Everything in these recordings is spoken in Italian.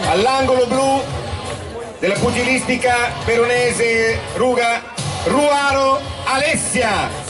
all'angolo blu della pugilistica veronese Ruga, Ruaro, Alessia.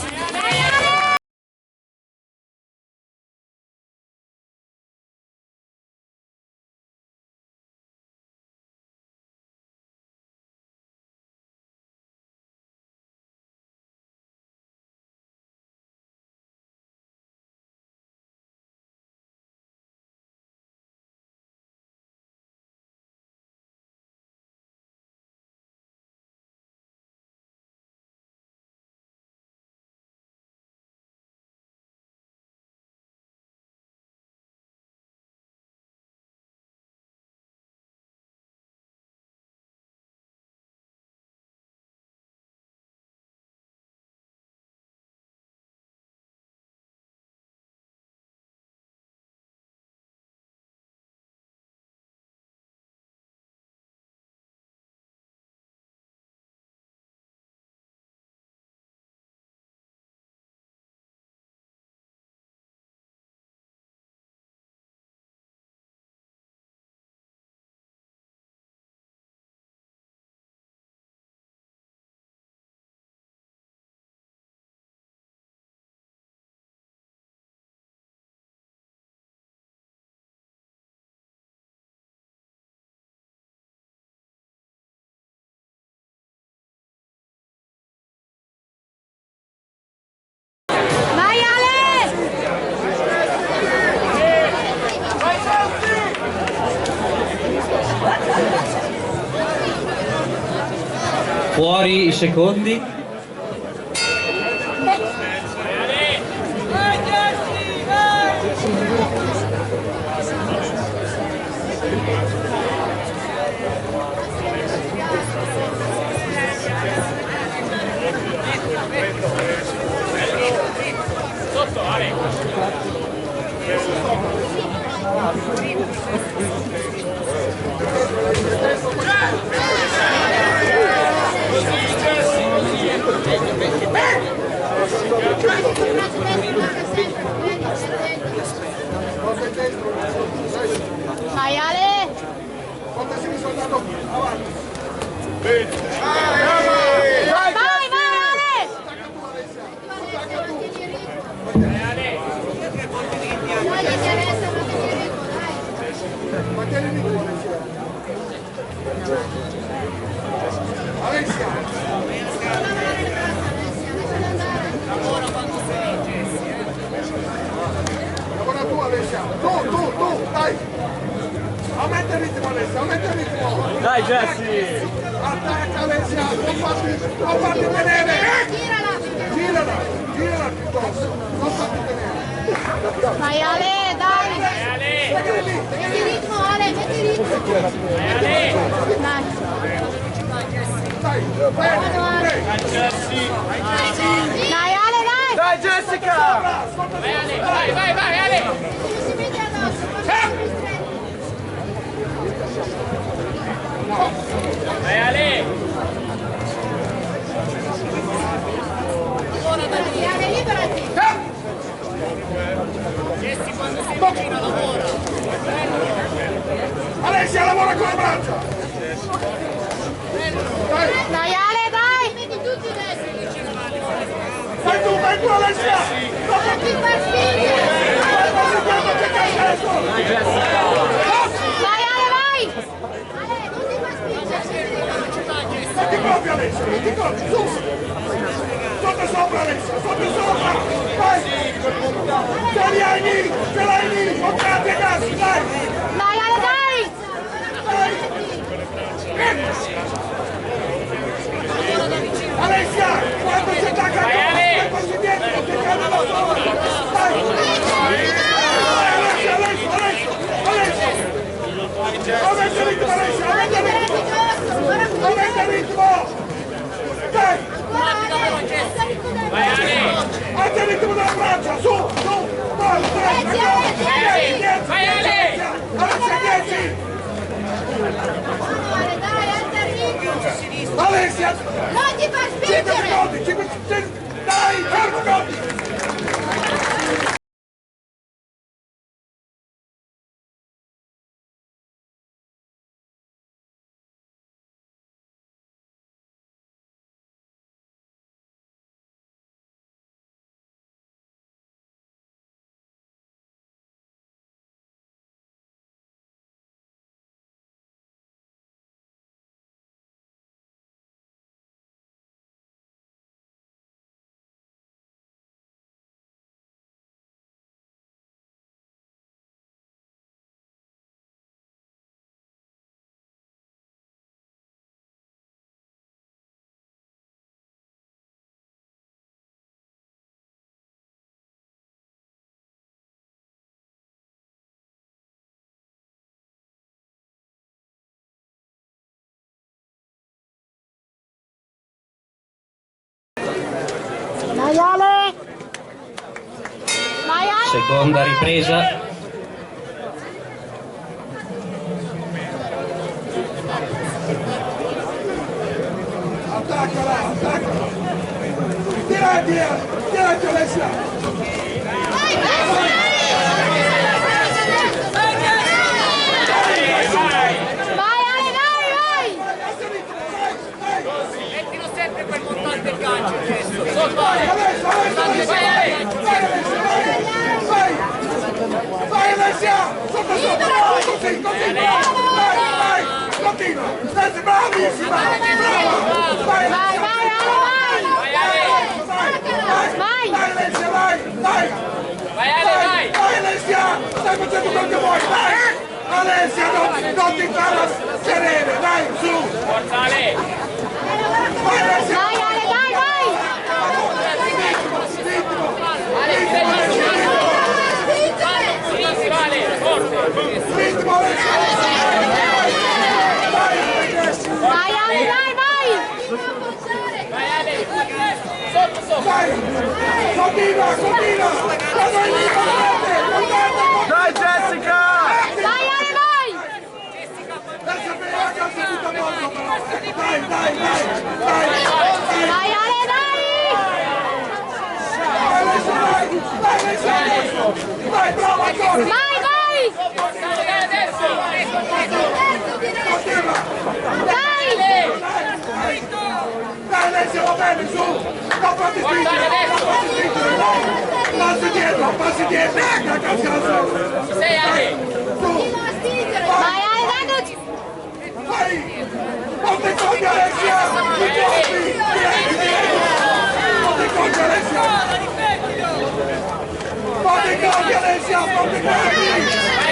Fuori i secondi. Sotto, Ale. Vai Ale! Vai, vai Ale! Lavora tu Alessia, tu, dai! Aumenta il ritmo Alessia, aumenta il ritmo! Dai Jesse! Attacca Alessia, non farti tenere! Girala piuttosto, non farti tenere! Vai Ale, dai! Metti ritmo Ale, metti ritmo! Dai! Dai, vai! Dai Ale, dai! Dai Jessica! Vai Ale, vai Ale! Si mette addosso, Vai Ale! Ale, liberati! Jesse quando si avvicina lavora! Alessia lavora con le braccia! Dai Ale, dai! Metti tutti adesso! Vai tu Alessia! Non ti far spingere! Dai Jessica! Vai Ale, vai! Ale, non ti far spingere! Metti proprio Alessia, metti proprio, su! Sotto sopra Alessia, sotto sopra! Vai! Ce l'hai lì! Contratti a gas, dai! Dai Ale, dai! Alessia, quando si attacca a passi dietro, ti cade da sola! Dai! Alessia! Aumenta il ritmo Alessia, aumenta il ritmo! Aumenta il ritmo! Dai! Vai Ale! Alza il ritmo della braccia, su! Vai! Vai Ale! Alessia 10! Dai, alza il ritmo! Alessia! Non ti far 5 spingere! secondi! 5 secondi! Dai! 5 secondi! Vai Ale! Vai Ale! Seconda ripresa. Attaccala, attaccala! Tirati Alessia! Vai, vai! Vai Ale, vai! Mettilo sempre quel montante il calcio adesso. Vai Alessia! Sotto! Così! Vai! Continua! Sei bravissima! Brava! Vai Vai, vai Ale, vai! Vai Alessia, vai! Vai Ale, vai! Vai Alessia! Stai facendo quello che vuoi, vai! Alessia, non ti farla sedere, dai, su! Forza Ale! Vai Alessia! Vai Ale, vai! Sinistro Ale, forte! Ritmo Alessia! Vai Ale, vai! Vai Ale! Sotto! Vai! Continua! Vado in lì, guardate! Dai Jessica! Vai Ale, vai! Adesso per la casa tutta molto però! Dai! Vai Ale, dai! Vai, brava ancora! Vai! Forza Ale adesso! Continua! Dai! Dai Alessia, va bene, su! No, fatti stringere! Passi dietro! Ci sei Ale! Vai Ale, dai! Vai! Non ti togli Alessia! Non ti togli Alessia! Vai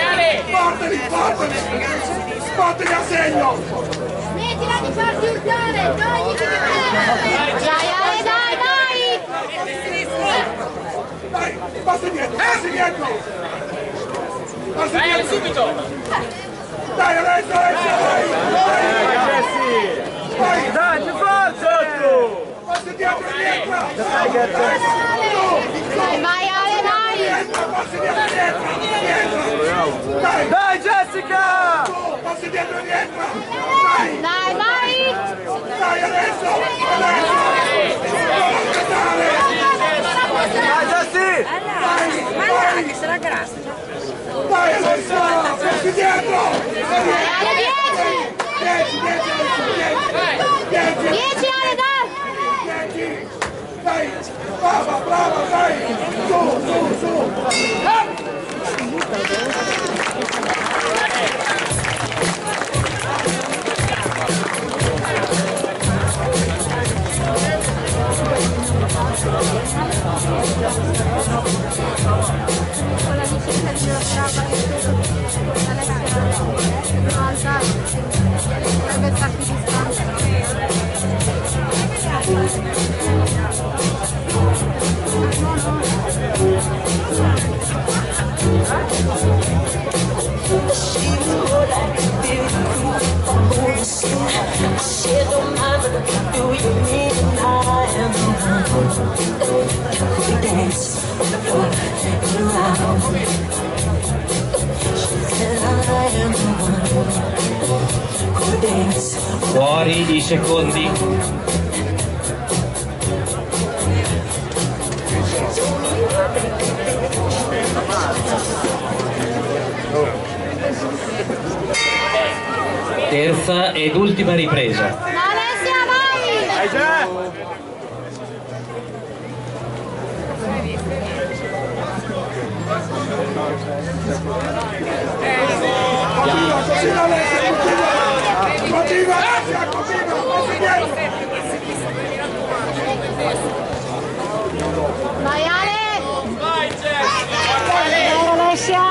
Ale! Portali a segno! Smettila di farti urtare! Togli che ti Dai Ale, dai! Dai, passi dietro! Vai Ale subito! Dai Alessia, vai! Dai, più forza! Passi dietro! Vai Ale, vai! Passi dietro! Dai Jessica! Passi dietro e rientra! Dai! Dai adesso! Dai Jessi! Che sarà grassa! Dai adesso! Passi dietro! Vai Ale, 10! 10 Ale, dai! 10! Dai! Brava! Dai! Su! Con la licenza di Ruga dovrebbe stare più distante. Fuori i secondi. Terza ed ultima ripresa. Alessia, vai! Vai già! Continua Alessia! Continua Alessia! Passi dietro! Vai Ale! Vai Jess! Vai Alessia!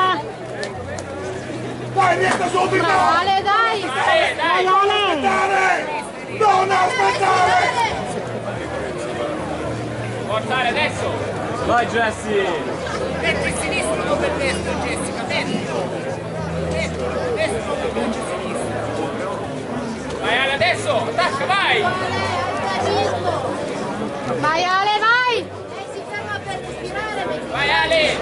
Dai, rientra subito! Ale, dai! Vai Ale! Non aspettare! Forza Ale adesso! Vai Jessi! Metti il sinistro, non per destro Jessica, mettilo! Destro, sinistra! Vai Ale adesso! Attacca, vai! Vai Ale, vai! Ale!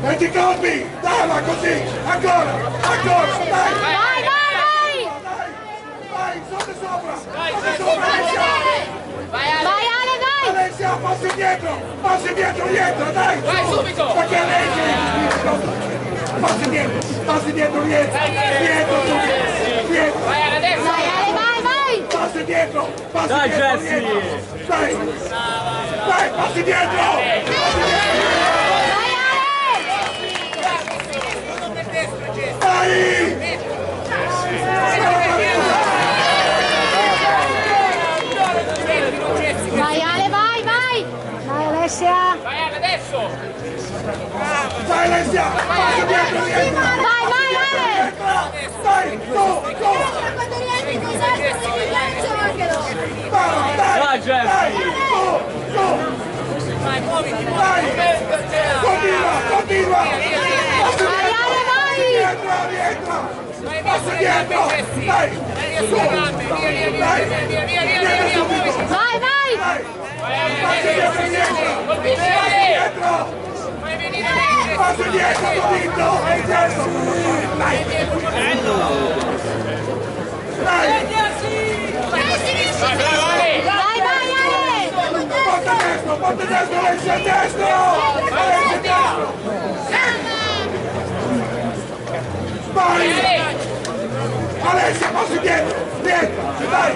20 colpi! Dalla così! Ancora! Ancora! Dai! Vai, vai! Vai! Sotto sopra! Vai, Sotto sopra! Alessia! Vai Ale! Vai Ale, vai! Alessia, passi indietro! Passi indietro, rientra, dai! Vai subito! Perché Alessia! Passi indietro, rientra! Rientra subito! Rientra! Vai Ale adesso! Vai Ale, vai, vai! Passi dietro! Passi Dai, dietro! Jesse! Rientra. Dai! Dai, passi dietro! Passi dietro! Vai Ale! Dai! Vai Ale, vai, vai! Vai Alessia! Vai Ale adesso! Dai Alessia! Passi dietro, rientra! Vai, vai Ale! Dai, su, su! Quando rientri con l'esercito di lancio anche loro! Dai! Dai, Jesse! Dai! Su, su! Vai, muoviti! Dai! Continua, continua! Passi Vai Ale, vai! dietro, rientra! Vai, Passi dietro! Dai! Su! Dai! Subito! Vai, vai! Dai! Passi dietro, rientra! Colpisci Ale! Dietro! Fai venire Ale! Passi dietro, convinto! Hai detto! Dai! Dai! Vai, bravo Ale! Vai, vai Ale! Porta destro, Alessia, destro! Alessia, destro! Vai! Ale! Alessia, passi dietro! Rientra! Dai!